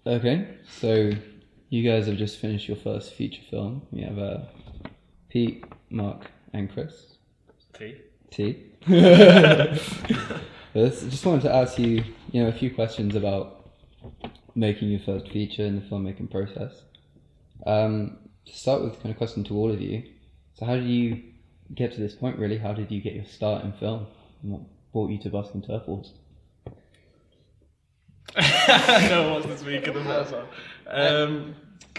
Okay, so you guys have just finished your first feature film. We have Pete, Mark, and Chris. T. Just wanted to ask you, a few questions about making your first feature in the filmmaking process. To start with, kind of question to all of you. So, how did you get to this point? Really, how did you get your start in film? And what brought you to Busking Turf Wars? No one wants to speak in the first one.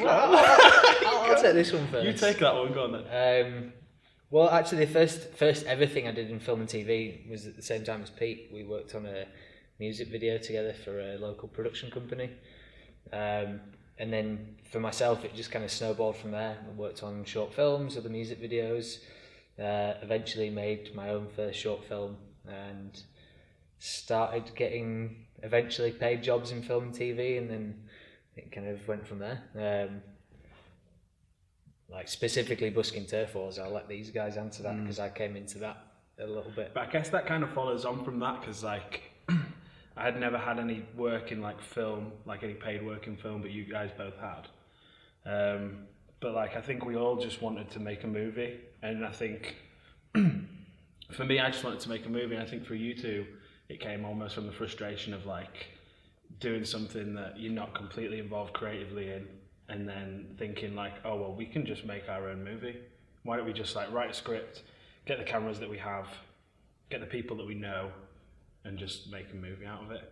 I'll take this one first. You take that one, go on then. Well, actually, the first ever thing I did in film and TV was at the same time as Pete. We worked on a music video together for a local production company. And then for myself, it just kind of snowballed from there. I worked on short films, other music videos, eventually made my own first short film and started getting eventually paid jobs in film and TV, and then it kind of went from there. Like specifically Busking Turf Wars, I'll let these guys answer that because I came into that a little bit. But I guess that kind of follows on from that because like I had never had any work in like film, like any paid work in film, but you guys both had. But like I think we all just wanted to make a movie, and I think for me I just wanted to make a movie, and I think for you two it came almost from the frustration of like doing something that you're not completely involved creatively in, and then thinking like, oh well, we can just make our own movie. Why don't we just like write a script, get the cameras that we have, get the people that we know, and just make a movie out of it.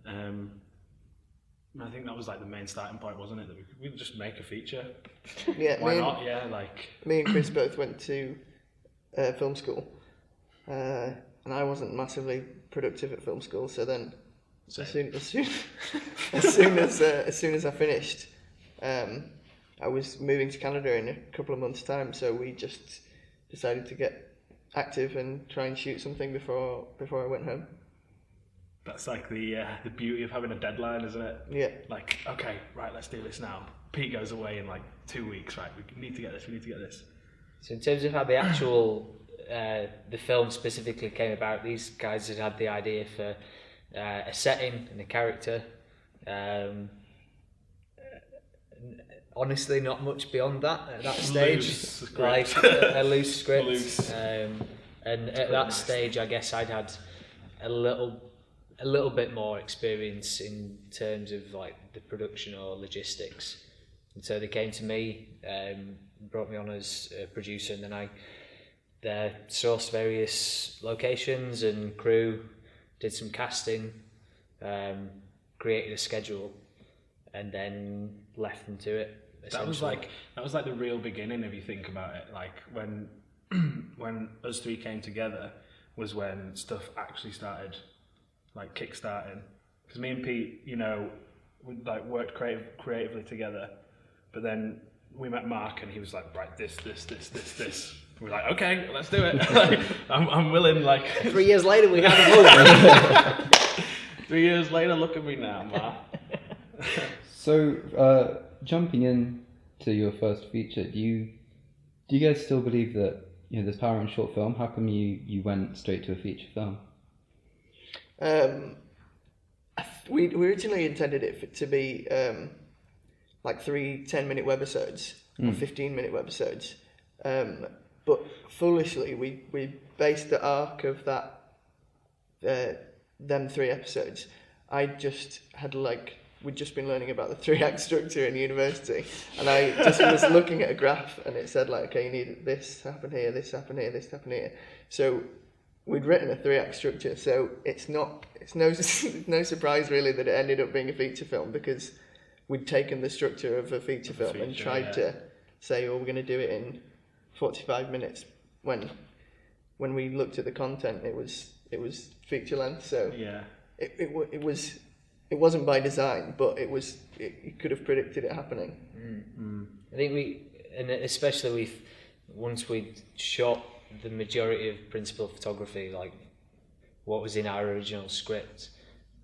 I think that was like the main starting point, wasn't it? That we'd just make a feature. Yeah, why not? Yeah, like me and Chris both went to film school, and I wasn't massively productive at film school. So then, as soon as I finished, I was moving to Canada in a couple of months' time. So we just decided to get active and try and shoot something before I went home. That's like the beauty of having a deadline, isn't it? Yeah. Like, okay, right, let's do this now. Pete goes away in like 2 weeks, right? We need to get this. So in terms of how the actual the film specifically came about, these guys had the idea for a setting and a character. Honestly, not much beyond that at that stage. Like a loose script. And at that stage, I guess I'd had a little bit more experience in terms of like the production or logistics, and so they came to me, brought me on as a producer, and then I sourced various locations and crew, did some casting, created a schedule, and then left them to it. That was like the real beginning, if you think about it. Like when us three came together was when stuff actually started like kickstarting. Because me and Pete, we like worked creatively together, but then we met Mark and he was like, right, this. We were like, okay, let's do it. Like, I'm willing. Like 3 years later, we had a movie. 3 years later, look at me now, Mark. So, jumping in to your first feature, do you guys still believe that there's power in short film? How come you went straight to a feature film? We originally intended it to be like 3 10-minute webisodes or 15-minute webisodes, but foolishly we based the arc of that them 3 episodes. I just had we'd just been learning about the 3-act structure in university, and I just was looking at a graph and it said like, okay, you need this happen here, this happen here, this happen here. So we'd written a 3-act structure, so it's no surprise really that it ended up being a feature film, because we'd taken the structure of a feature film and tried to say, oh, we're going to do it in 45 minutes. When we looked at the content, it was feature length. So yeah, it wasn't by design, but you could have predicted it happening. I think especially once we'd shot the majority of principal photography, like what was in our original script,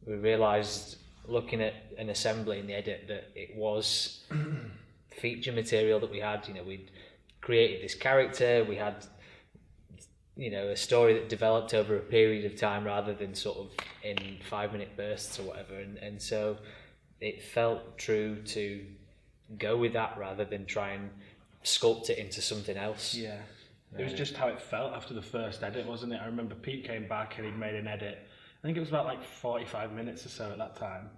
we realised, looking at an assembly in the edit, that it was feature material that we had. We'd created this character, we had a story that developed over a period of time rather than sort of in 5-minute bursts or whatever, and so it felt true to go with that rather than try and sculpt it into something else. Yeah. It was just how it felt after the first edit, wasn't it? I remember Pete came back and he'd made an edit. I think it was about like 45 minutes or so at that time.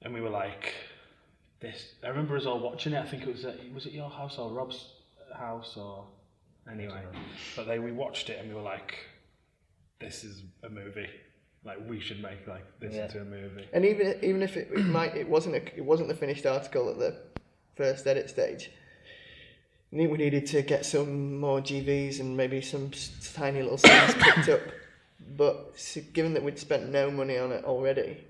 And we were like, this. I remember us all watching it. I think it was it your house or Rob's house or anyway. But we watched it and we were like, this is a movie. Like we should make like this into a movie. And even if it wasn't the finished article at the first edit stage. I think we needed to get some more GVs and maybe some tiny little scenes picked up. But given that we'd spent no money on it already,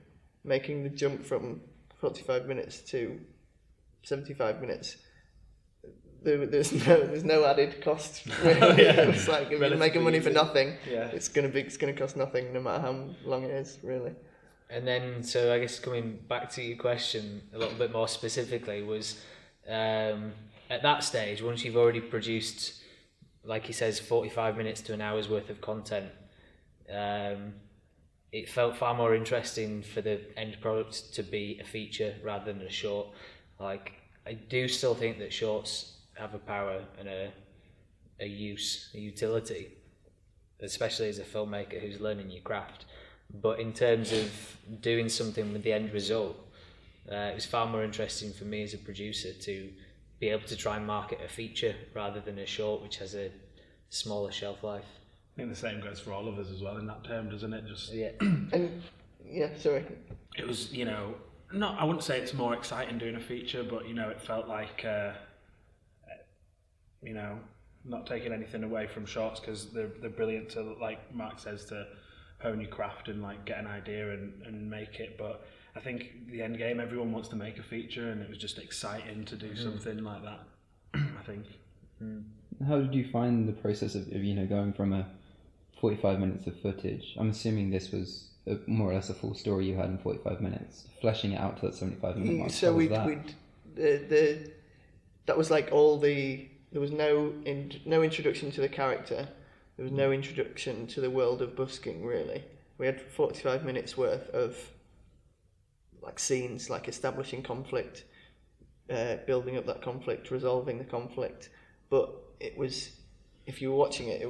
making the jump from 45 minutes to 75 minutes, there's no added cost. Really. It's like if you're making money for nothing, it's gonna cost nothing no matter how long it is, really. And then, so I guess coming back to your question a little bit more specifically was, at that stage, once you've already produced, like he says, 45 minutes to an hour's worth of content, it felt far more interesting for the end product to be a feature rather than a short. Like, I do still think that shorts have a power and a utility, especially as a filmmaker who's learning your craft. But in terms of doing something with the end result, it was far more interesting for me as a producer to be able to try and market a feature rather than a short, which has a smaller shelf life. I think the same goes for all of us as well in that term, doesn't it? Just And sorry. It was, I wouldn't say it's more exciting doing a feature, but it felt like, not taking anything away from shorts because they're brilliant to, like Mark says, to hone your craft and like get an idea and make it. But I think the end game, everyone wants to make a feature, and it was just exciting to do something like that. I think. How did you find the process of going from a 45 minutes of footage? I'm assuming this was more or less a full story you had in 45 minutes, fleshing it out to that 75-minute mark. So that was like there was no introduction to the character. There was no introduction to the world of busking, really. We had 45 minutes worth of like scenes, like establishing conflict, building up that conflict, resolving the conflict. But it was, if you were watching it,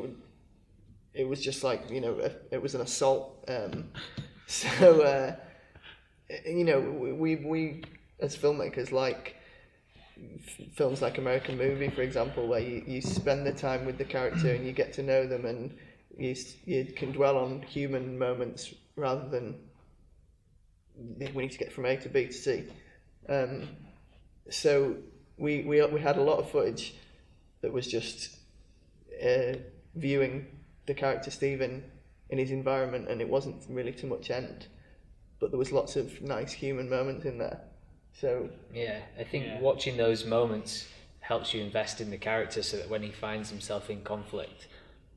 it was just like, it was an assault. We as filmmakers like films like American Movie, for example, where you spend the time with the character and you get to know them, and you can dwell on human moments rather than we need to get from A to B to C. So we had a lot of footage that was just viewing the character Stephen in his environment, and it wasn't really too much end, but there was lots of nice human moments in there. So yeah, I think watching those moments helps you invest in the character, so that when he finds himself in conflict,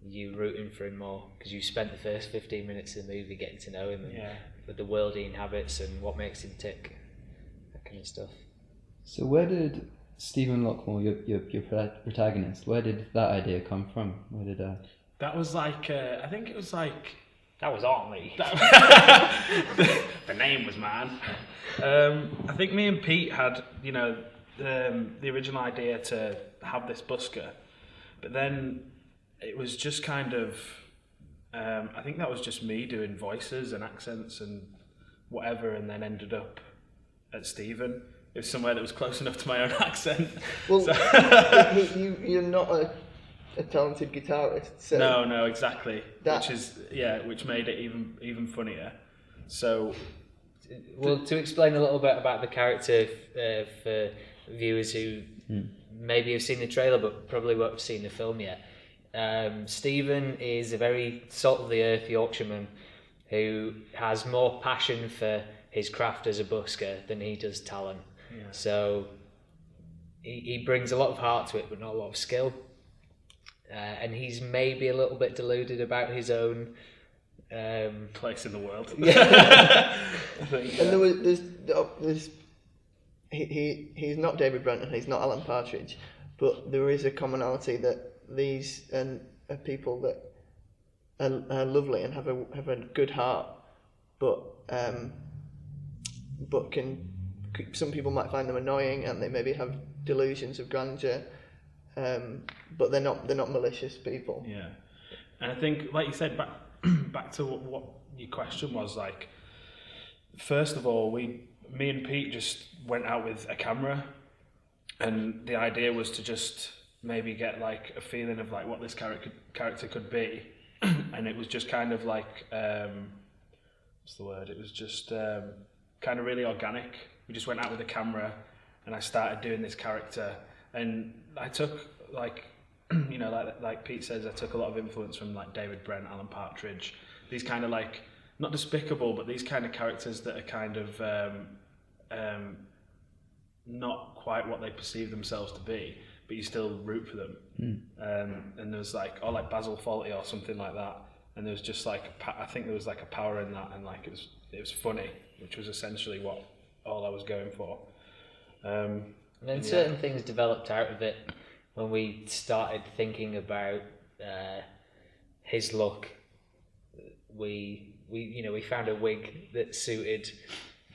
you're rooting for him more because you spent the first 15 minutes of the movie getting to know him and with the world he inhabits and what makes him tick, that kind of stuff. So where did Stephen Lockmore, your protagonist, where did that idea come from? Where did that was like I think it was like that was on me. The name was mine. I think me and Pete had the original idea to have this busker, but then it was just kind of I think that was just me doing voices and accents and whatever, and then ended up at Stephen. It was somewhere that was close enough to my own accent. Well, you're not a talented guitarist. So no, exactly. Which made it even funnier. So, well, to explain a little bit about the character for viewers who maybe have seen the trailer but probably won't have seen the film yet. Stephen is a very salt-of-the-earth Yorkshireman who has more passion for his craft as a busker than he does talent. Yeah. So he brings a lot of heart to it, but not a lot of skill. And he's maybe a little bit deluded about his own place in the world. I think, and he's not David Brent and he's not Alan Partridge, but there is a commonality that these are people that are lovely and have a good heart, but can some people might find them annoying, and they maybe have delusions of grandeur, but they're not malicious people. Yeah, and I think, like you said, back to what your question was, like, first of all, me and Pete just went out with a camera, and the idea was to just maybe get like a feeling of like what this character could be, and it was just kind of like what's the word? It was just kind of really organic. We just went out with a camera, and I started doing this character, and I took like like Pete says, I took a lot of influence from like David Brent, Alan Partridge, these kind of like not despicable, but these kind of characters that are kind of not quite what they perceive themselves to be, but you still root for them. And there was like Basil Fawlty or something like that, and there was just like I think there was like a power in that, and like it was funny, which was essentially what all I was going for. And then certain things developed out of it when we started thinking about his look. We found a wig that suited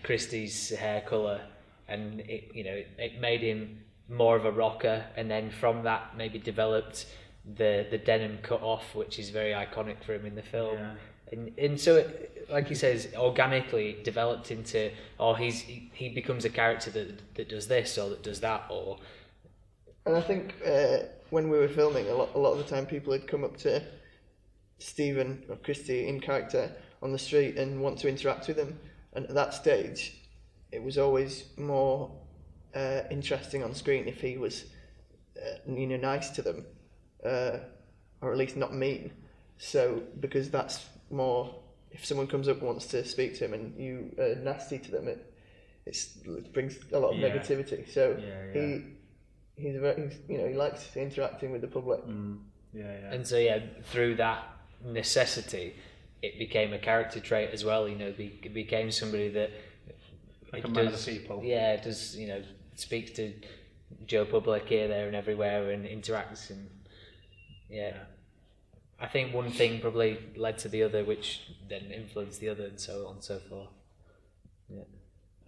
Christy's hair colour, and it made him more of a rocker, and then from that maybe developed the denim cut off, which is very iconic for him in the film. And so it, like he says, organically developed into he becomes a character that does this or that does that. And I think when we were filming, a lot of the time people had come up to Stephen or Christy in character on the street and want to interact with him, and at that stage it was always more interesting on screen if he was nice to them, or at least not mean. So because that's more, if someone comes up and wants to speak to him and you are nasty to them, it brings a lot of negativity. So he's he likes interacting with the public. And so through that necessity, it became a character trait as well. It became somebody that like a man of the people. Yeah, does speaks to Joe Public here, there, and everywhere, and interacts, and I think one thing probably led to the other, which then influenced the other, and so on and so forth.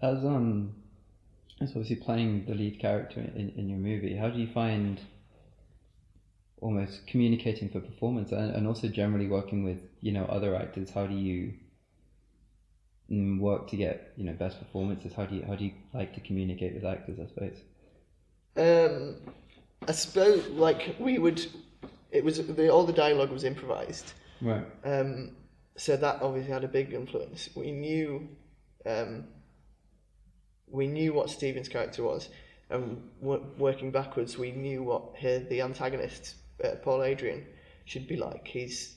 As obviously playing the lead character in your movie, how do you find almost communicating for performance and also generally working with other actors? How do you work to get best performances? How do you like to communicate with actors, I suppose? I suppose like all the dialogue was improvised, right? So that obviously had a big influence. We knew what Stephen's character was, and working backwards, we knew what the antagonist, Paul Adrian, should be like. He's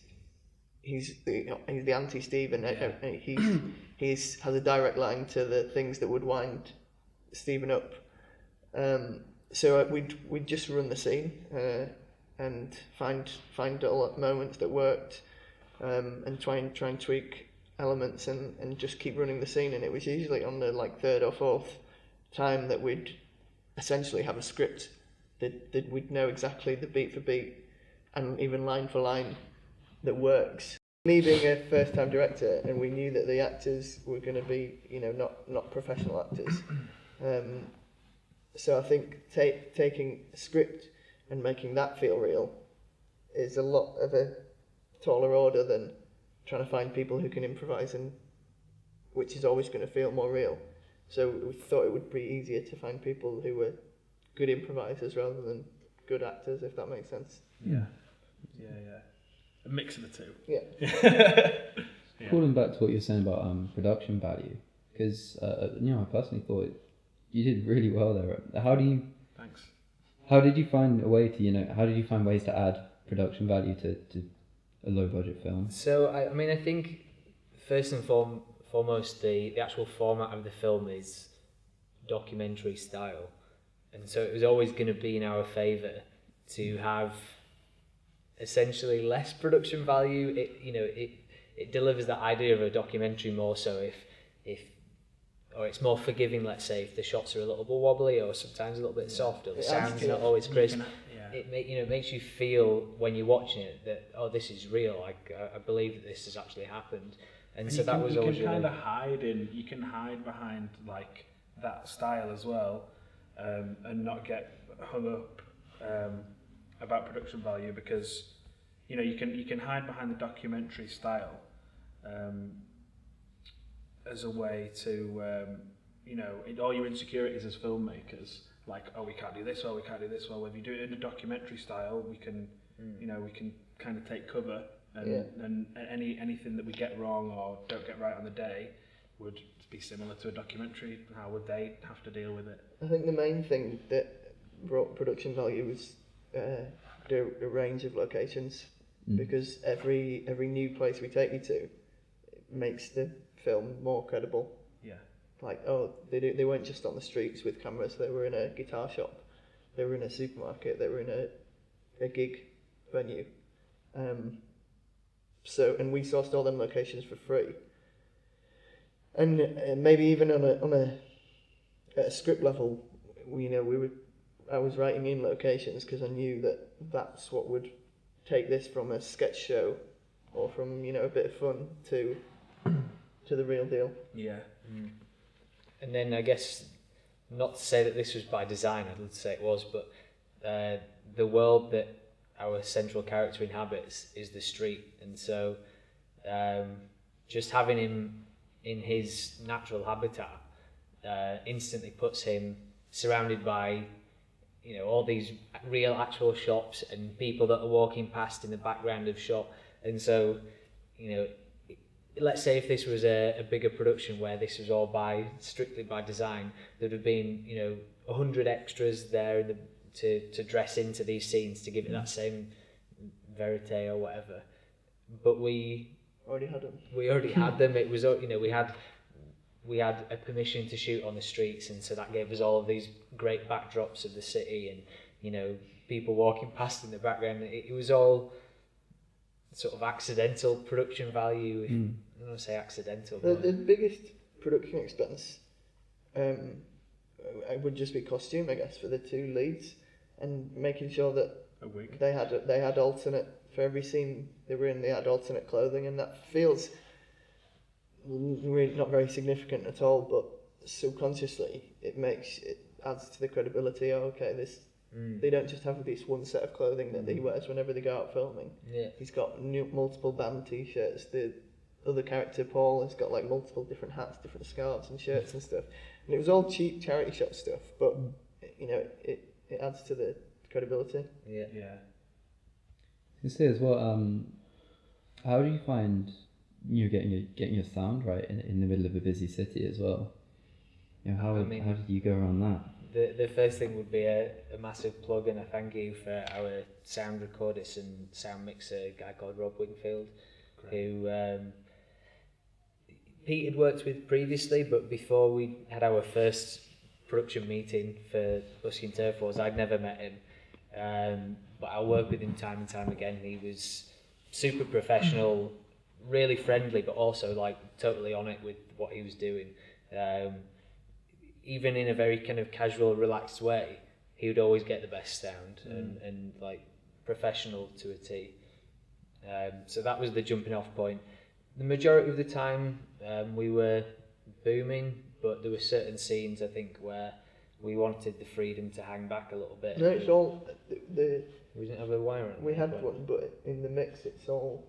the anti-Stephen. He has a direct line to the things that would wind Stephen up. So we'd just run the scene and find all moments that worked, and try and tweak elements and just keep running the scene. And it was usually on the third or fourth time that we'd essentially have a script that we'd know exactly the beat for beat and even line for line that works. Me being a first-time director, and we knew that the actors were going to be not professional actors, so I think taking a script and making that feel real is a lot of a taller order than trying to find people who can improvise, and which is always going to feel more real. So we thought it would be easier to find people who were good improvisers rather than good actors, if that makes sense. Yeah. A mix of the two. Yeah. Calling back to what you're saying about production value, because I personally thought you did really well there. Thanks. How did you find a way to how did you find ways to add production value to a low budget film? So I think first and foremost the actual format of the film is documentary style, and so it was always going to be in our favour to have essentially less production value. It delivers that idea of a documentary more so if or it's more forgiving, let's say, if the shots are a little bit wobbly or sometimes a little bit soft or the sound's not always crisp. It makes you feel when you're watching it that this is real. I believe that this has actually happened, and so that was always you can kind of hide behind like that style as well, and not get hung up about production value, because you can hide behind the documentary style as a way to all your insecurities as filmmakers, like, oh, we can't do this well, we can't do this well. If you do it in a documentary style, we can we can kind of take cover, and anything that we get wrong or don't get right on the day would be similar to a documentary. How would they have to deal with it? I think the main thing that brought production value was the range of locations, because every new place we take you to makes the film more credible. Yeah. Like, oh, they weren't just on the streets with cameras, they were in a guitar shop, they were in a supermarket, they were in a gig venue. And we sourced all them locations for free. And maybe even on a script level, I was writing in locations because I knew that that's what would take this from a sketch show or from a bit of fun to the real deal. Yeah. And then I guess, not to say that this was by design, I'd love to say it was, but the world that our central character inhabits is the street, and so just having him in his natural habitat instantly puts him surrounded by all these real actual shops and people that are walking past in the background of shop. And so let's say if this was a bigger production where this was all strictly by design, there'd have been 100 extras there to dress into these scenes to give it that same verite or whatever. But we already had them. We already had them. It was we had a permission to shoot on the streets, and so that gave us all of these great backdrops of the city, and people walking past in the background. It was all sort of accidental production value. I don't want to say accidental. The biggest production expense would just be costume, I guess, for the two leads, and making sure that a wig. They had alternate for every scene they were in. They had alternate clothing, and that feels really not very significant at all. But subconsciously, it adds to the credibility. Oh, okay, they don't just have this one set of clothing that he wears whenever they go out filming. Yeah. He's got multiple band T-shirts. The other character, Paul, has got like multiple different hats, different scarves and shirts and stuff. And it was all cheap charity shop stuff, but it adds to the credibility. Yeah. You say as well, how do you find getting your sound right in the middle of a busy city as well? How did you go around that? The first thing would be a massive plug and a thank you for our sound recordist and sound mixer, a guy called Rob Wingfield, who Pete had worked with previously, but before we had our first production meeting for Busking Turf Wars, I'd never met him, but I worked with him time and time again. He was super professional, really friendly, but also like totally on it with what he was doing. Even in a very kind of casual, relaxed way, he would always get the best sound and like professional to a T. So that was the jumping off point. The majority of the time we were booming, but there were certain scenes I think where we wanted the freedom to hang back a little bit. No, it's all we didn't have a wire on it. We had one, but in the mix there's no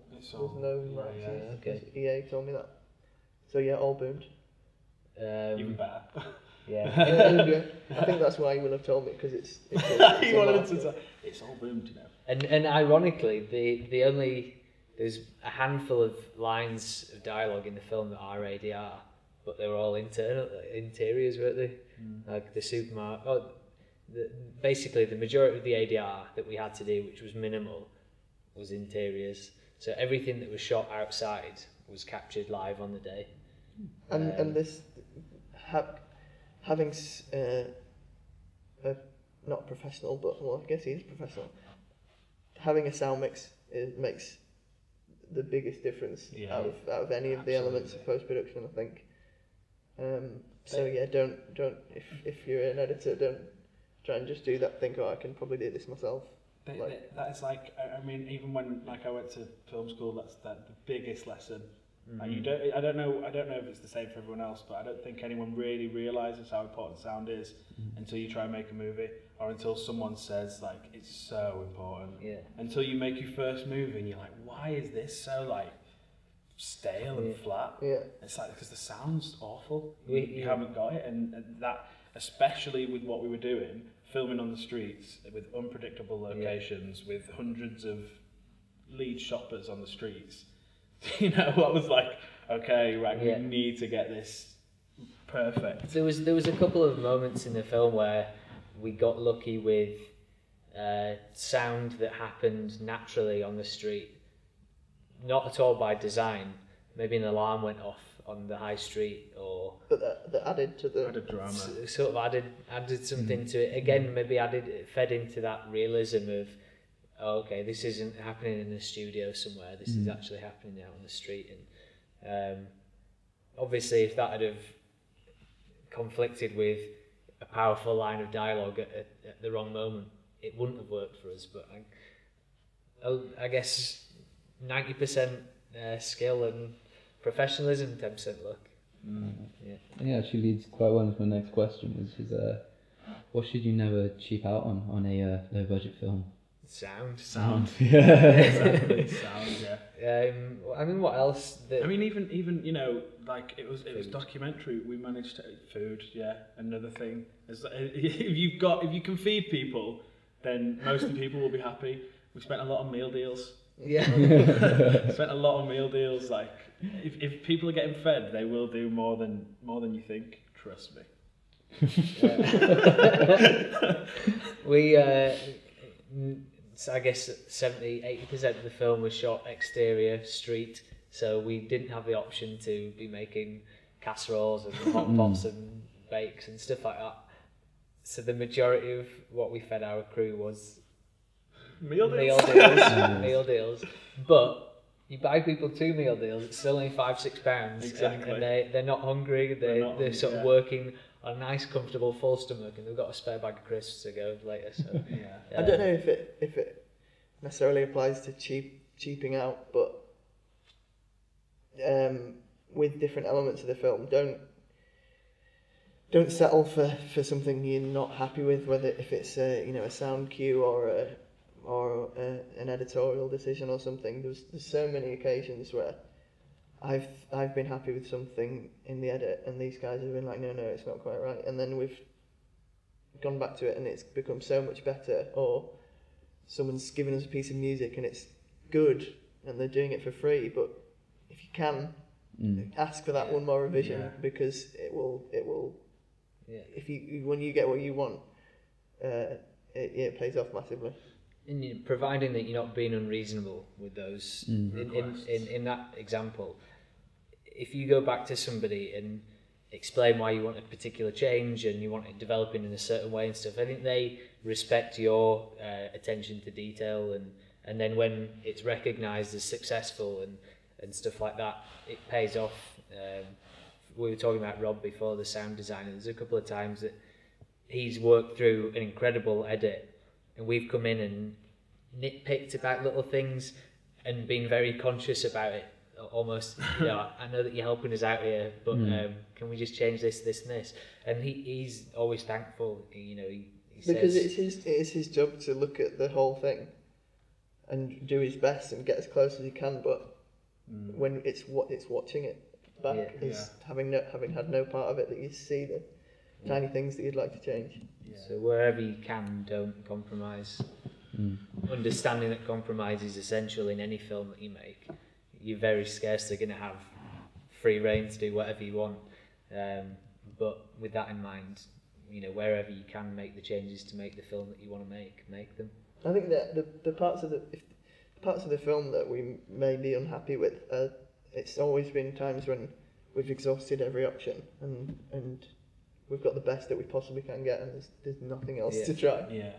matches. Okay. EA told me that. So yeah, all boomed. Even better. Yeah. I think that's why he will have told me, because it's He wanted to say, it's all boomed, And ironically, there's a handful of lines of dialogue in the film that are ADR, but they were all interiors, weren't they? Like the supermarket. Basically, the majority of the ADR that we had to do, which was minimal, was interiors. So everything that was shot outside was captured live on the day. And this having not professional, but well, I guess he is professional. Having a sound mix makes the biggest difference out of any of the elements of post production, I think. So yeah, don't if you're an editor, don't try and just do that. Think, I can probably do this myself. That is like, I mean, even when I went to film school, that's the biggest lesson Like you don't. I don't know if it's the same for everyone else, but I don't think anyone really realizes how important sound is until you try and make a movie, or until someone says like it's so important. Yeah. Until you make your first movie and you're like, why is this so like stale and flat? Yeah. It's like because the sound's awful. You haven't got it, and that especially with what we were doing, filming on the streets with unpredictable locations, with hundreds of lead shoppers on the streets. You know, I was like, okay, right, we need to get this perfect. There was a couple of moments in the film where we got lucky with sound that happened naturally on the street, not at all by design. Maybe an alarm went off on the high street, or But that added to the drama. Sort of added something to it. Again, maybe fed into that realism of, oh, okay, this isn't happening in a studio somewhere. This is actually happening out on the street. And obviously, if that had have conflicted with a powerful line of dialogue at the wrong moment, it wouldn't have worked for us. But I guess 90% skill and professionalism, 10% luck. Yeah, it actually leads quite well into my next question, which is what should you never cheap out on a low budget film? Sound. Yeah. Exactly. Sound, yeah. I mean, what else? I mean, even you know, like it was documentary. We managed to food, another thing. If you can feed people, then most of the people will be happy. We spent a lot on meal deals. Yeah. Spent a lot on meal deals. Like if people are getting fed, they will do more than you think. Trust me. We I guess 70-80% of the film was shot exterior, street, so we didn't have the option to be making casseroles and hot pots and bakes and stuff like that. So the majority of what we fed our crew was Meal deals. But you buy people 2 meal deals, it's still only £5-6, Exactly. and they're not hungry. They're sort of working on a nice, comfortable, full stomach, and they've got a spare bag of crisps to go later. So I don't know if it necessarily applies to cheaping out, but with different elements of the film, don't settle for something you're not happy with, whether if it's a sound cue or an editorial decision or something. There's so many occasions where I've been happy with something in the edit, and these guys have been like, no, it's not quite right, and then we've gone back to it and it's become so much better, or someone's given us a piece of music and it's good and they're doing it for free, but if you can ask for that one more revision, because it will if you when you get what you want, it pays off massively. And providing that you're not being unreasonable with those in that example, if you go back to somebody and explain why you want a particular change and you want it developing in a certain way and stuff, I think they respect your attention to detail, and then when it's recognised as successful and stuff like that, it pays off. We were talking about Rob before, the sound designer. There's a couple of times that he's worked through an incredible edit, and we've come in and nitpicked about little things and been very conscious about it. Almost, I know that you're helping us out here, but can we just change this, and this? And he's always thankful. He because says, it is his job to look at the whole thing and do his best and get as close as he can. But when it's watching it back, having had no part of it, that you see the tiny things that you'd like to change. So wherever you can, don't compromise. Understanding that compromise is essential in any film that you make. You're very scarcely going to have free reign to do whatever you want. But with that in mind, wherever you can make the changes to make the film that you want to make them. I think that the parts of the film that we may be unhappy with, it's always been times when we've exhausted every option and we've got the best that we possibly can get, and there's nothing else to try. Yeah,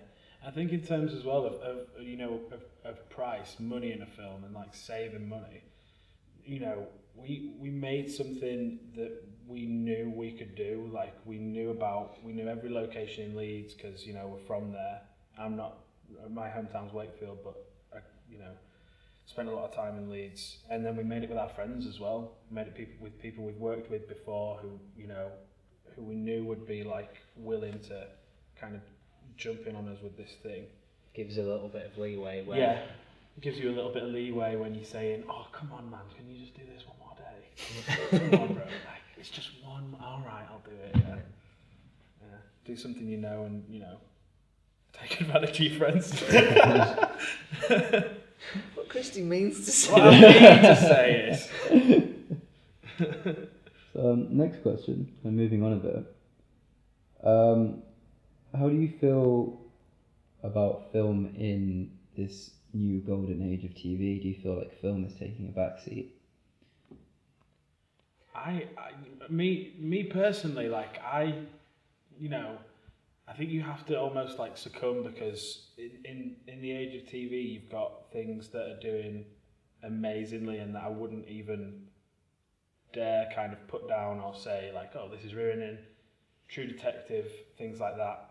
I think in terms as well of price, money in a film, and like saving money. We made something that we knew we could do. Like we knew every location in Leeds because we're from there. My hometown's Wakefield, but spent a lot of time in Leeds, and then we made it with our friends as well. We made it with people we've worked with before who we knew would be like willing to kind of jump in on us with this thing. Gives a little bit of leeway. Where Yeah, it gives you a little bit of leeway when you're saying, "Oh, come on, man, can you just do this one more day? Come on, bro, like, it's just one. All right, I'll do it." Yeah. Do something and take advantage of your friends. What Christy means to say. What I mean to say is. So, next question, and moving on a bit. How do you feel about film in this new golden age of TV? Do you feel like film is taking a backseat? Me personally, like I think you have to almost like succumb, because in the age of TV, you've got things that are doing amazingly and that I wouldn't even dare kind of put down or say like, oh, this is ruining. True Detective, things like that.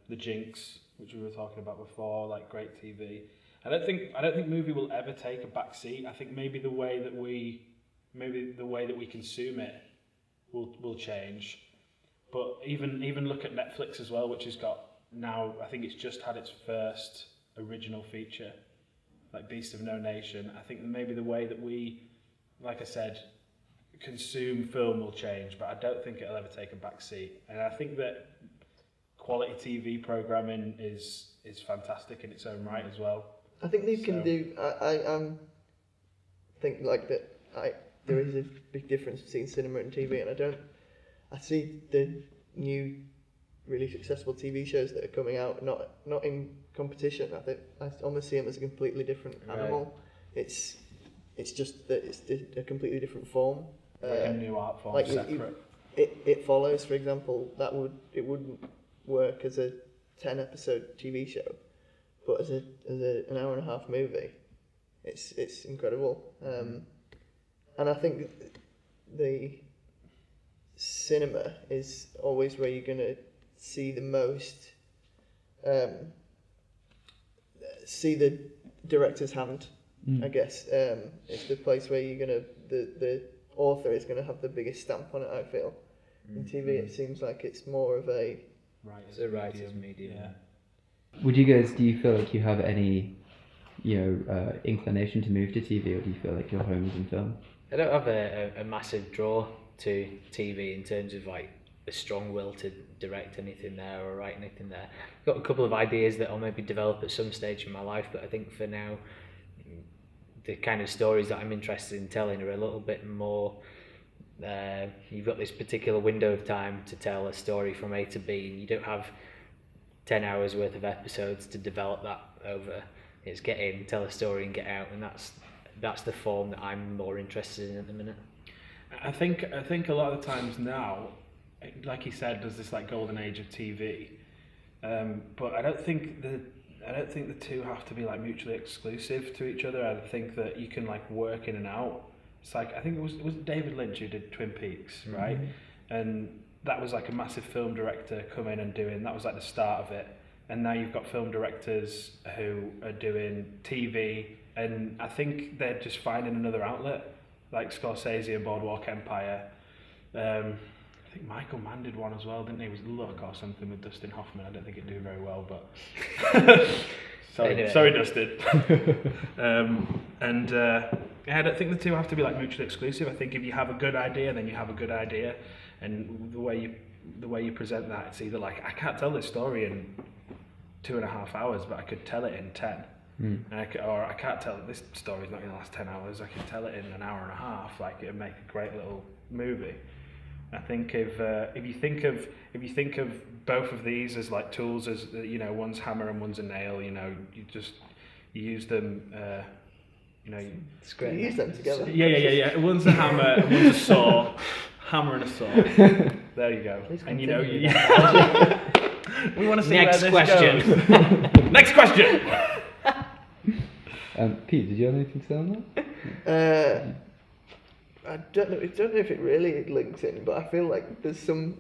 The Jinx, which we were talking about before, like great TV. I don't think movie will ever take a back seat. I think maybe the way that we consume it will change. But even look at Netflix as well, which has got now, I think it's just had its first original feature, like Beast of No Nation. I think maybe the way that we, like I said, consume film will change, but I don't think it'll ever take a back seat. And I think that quality TV programming is fantastic in its own right as well. I think they can do. I think like that. There is a big difference between cinema and TV, and I see the new, really successful TV shows that are coming out not in competition. I almost see them as a completely different animal. It's just that it's a completely different form. Like a new art form, like separate. It Follows, for example, it wouldn't work as a 10-episode TV show, but as an hour and a half movie, it's incredible. And I think the cinema is always where you're gonna see the most, see the director's hand. I guess it's the place where you're gonna the author is gonna have the biggest stamp on it. I feel in TV it seems like it's more of a writer's medium. Yeah. Do you feel like you have any, inclination to move to TV, or do you feel like your home is in film? I don't have a massive draw to TV in terms of like a strong will to direct anything there or write anything there. I've got a couple of ideas that I'll maybe develop at some stage in my life, but I think for now the kind of stories that I'm interested in telling are a little bit more, you've got this particular window of time to tell a story from A to B, and you don't have 10 hours worth of episodes to develop that over. It's get in, tell a story and get out, and that's the form that I'm more interested in at the minute. I think a lot of the times now, like you said, there's this like golden age of TV, but I don't think the two have to be like mutually exclusive to each other. I think that you can like work in and out. It's like, I think it was David Lynch who did Twin Peaks, right? And that was like a massive film director coming and doing, that was like the start of it. And now you've got film directors who are doing TV, and I think they're just finding another outlet, like Scorsese and Boardwalk Empire. I think Michael Mann did one as well, didn't he? It was Luck or something with Dustin Hoffman. I don't think it'd do very well, but sorry Dustin. I don't think the two have to be like mutually exclusive. I think if you have a good idea, then you have a good idea, and the way you present that, it's either like, I can't tell this story in 2.5 hours, but I could tell it in 10. And I can't tell this story's not going to last 10 hours. I can tell it in an hour and a half. Like, it'd make a great little movie. I think if you think of both of these as like tools, as one's hammer and one's a nail, you use them. It's great. You use them together. Yeah. One's a hammer and one's a saw. Hammer and a saw. There you go. And we want to see Next where this question. goes. Next question. Pete, did you have anything to say on that? I don't know if it really links in, but I feel like there's some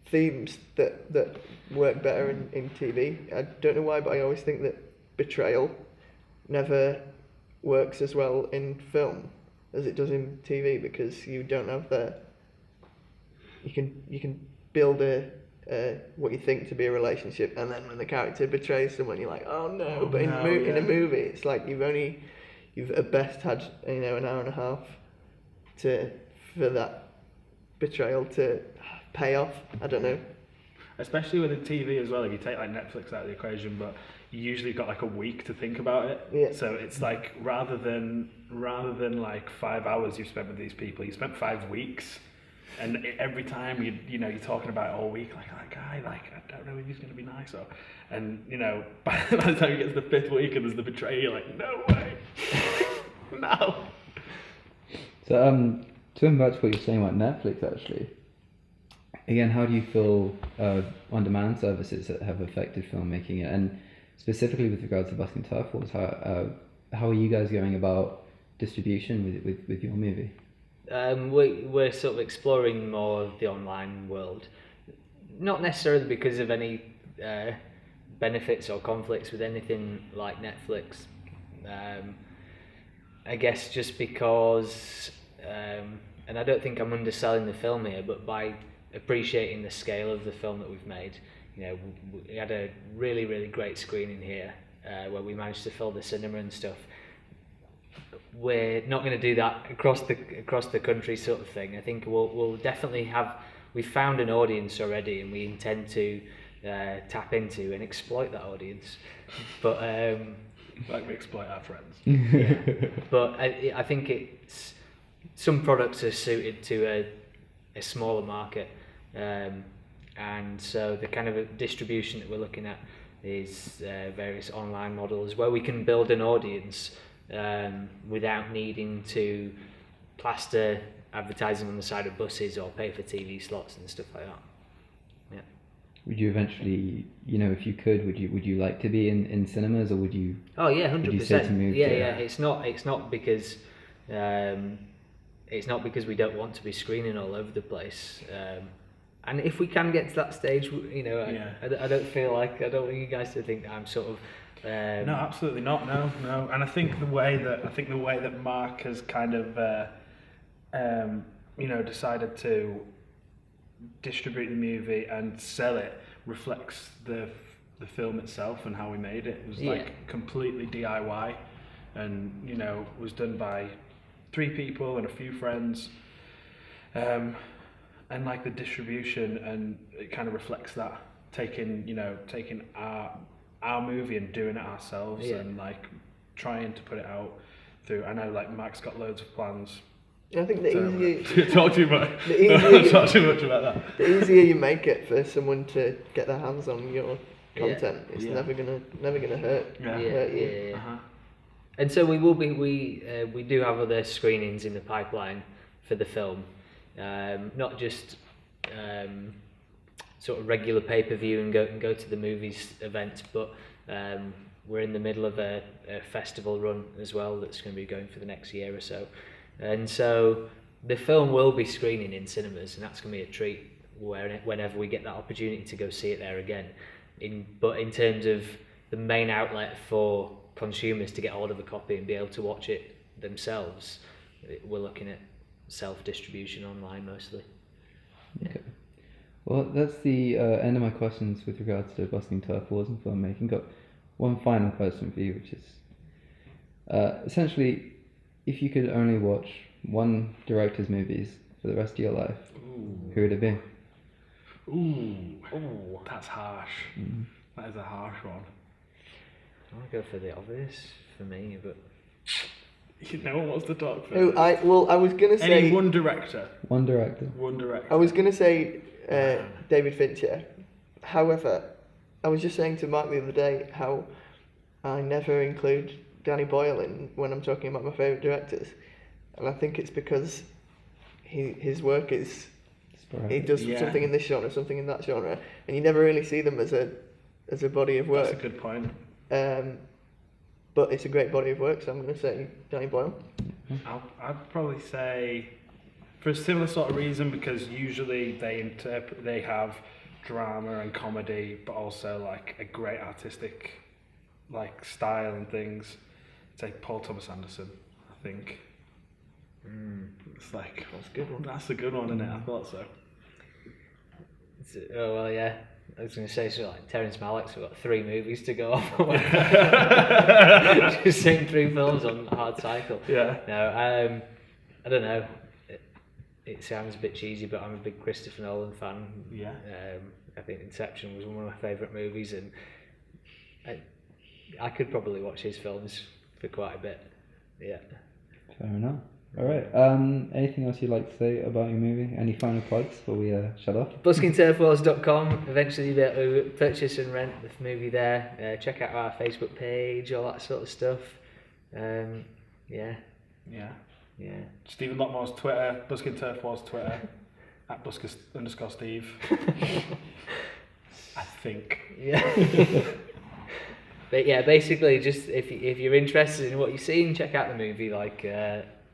themes that work better in TV. I don't know why, but I always think that betrayal never works as well in film as it does in TV, because you don't have you can build what you think to be a relationship, and then when the character betrays someone, you're like, oh no. But in a movie, it's like you've at best had an hour and a half for that betrayal to pay off. I don't know. Especially with the TV as well. If you take like Netflix out of the equation, but you usually got like a week to think about it. Yeah. So it's like rather than like 5 hours you've spent with these people, you spent 5 weeks. And every time you're talking about it all week, like that guy, like I don't know if he's going to be nice or, and by the time you get to the 5th week and there's the betrayal, you're like, no way, no. So going back to what you're saying about Netflix, actually, again, how do you feel on-demand services that have affected filmmaking, and specifically with regards to Busking Turf Wars, how are you guys going about distribution with your movie? We're sort of exploring more of the online world, not necessarily because of any benefits or conflicts with anything like Netflix. I guess just because, and I don't think I'm underselling the film here, but by appreciating the scale of the film that we've made, we had a really, really great screening here where we managed to fill the cinema and stuff. We're not going to do that across the country sort of thing. I think we'll definitely we've found an audience already, and we intend to tap into and exploit that audience. But like we exploit our friends. Yeah. But I think some products are suited to a smaller market, and so the kind of distribution that we're looking at is various online models where we can build an audience without needing to plaster advertising on the side of buses or pay for TV slots and stuff like that. Yeah. Would you eventually, if you could, would you like to be in cinemas, or would you? Oh yeah, 100%. Yeah. It's not because we don't want to be screening all over the place. And if we can get to that stage, I don't want you guys to think I'm sort of. No, absolutely not. No. And I think the way that Mark has kind of, decided to distribute the movie and sell it reflects the film itself and how we made it. It was like completely DIY, and was done by 3 people and a few friends, and like the distribution, and it kind of reflects that, taking our movie and doing it ourselves, and like trying to put it out through. I know like Mark's got loads of plans. I think the easier talk too much. Talk too much about that. The easier you make it for someone to get their hands on your content, it's never gonna hurt. Hurt you. Yeah. Uh-huh. And so we do have other screenings in the pipeline for the film, not just sort of regular pay-per-view and go to the movies event, but we're in the middle of a festival run as well that's going to be going for the next year or so, and so the film will be screening in cinemas, and that's going to be a treat whenever we get that opportunity to go see it there again. But in terms of the main outlet for consumers to get hold of a copy and be able to watch it themselves, we're looking at self-distribution online mostly. Okay. Well, that's the end of my questions with regards to Busking Turf Wars and filmmaking. Got one final question for you, which is essentially, if you could only watch one director's movies for the rest of your life, who would it be? Ooh, that's harsh. Mm. That is a harsh one. I want to go for the obvious for me, but no one wants to talk for I was gonna say any one director. One director. I was gonna say David Fincher. However, I was just saying to Mark the other day how I never include Danny Boyle when I'm talking about my favourite directors, and I think it's because his work is he does something in this genre, something in that genre, and you never really see them as a body of work. That's a good point. But it's a great body of work, so I'm going to say Danny Boyle. I'd probably say, for a similar sort of reason, because usually they have drama and comedy, but also like a great artistic like style and things. say Paul Thomas Anderson, I think. It's like, That's a good one. that's a good one, isn't it? I thought so. Oh well, yeah. I was going to say, so like Terrence Malick's got 3 movies to go off. Just seeing 3 films on a hard cycle. Yeah. No, I don't know. It sounds a bit cheesy, but I'm a big Christopher Nolan fan. Yeah. I think Inception was one of my favourite movies, and I could probably watch his films for quite a bit. Yeah. Fair enough. All right. Anything else you'd like to say about your movie? Any final plugs before we shut off? BuskingTurfWars.com. Eventually you'll be able to purchase and rent the movie there. Check out our Facebook page, all that sort of stuff. Yeah. Stephen Lockmore's Twitter, Busking Turf Wars Twitter, at Busker_Steve. I think. Yeah. But yeah, basically, just if you're interested in what you've seen, check out the movie. Like,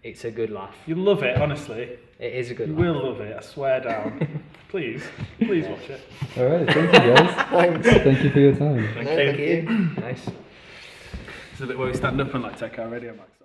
it's a good laugh. You'll love it, honestly. It is a good laugh. You will love it, I swear down. Please watch it. All right. Thank you, guys. Thanks. Thank you for your time. Thank No, you. thank you. Nice. It's a bit where we stand up and like take our radio mics.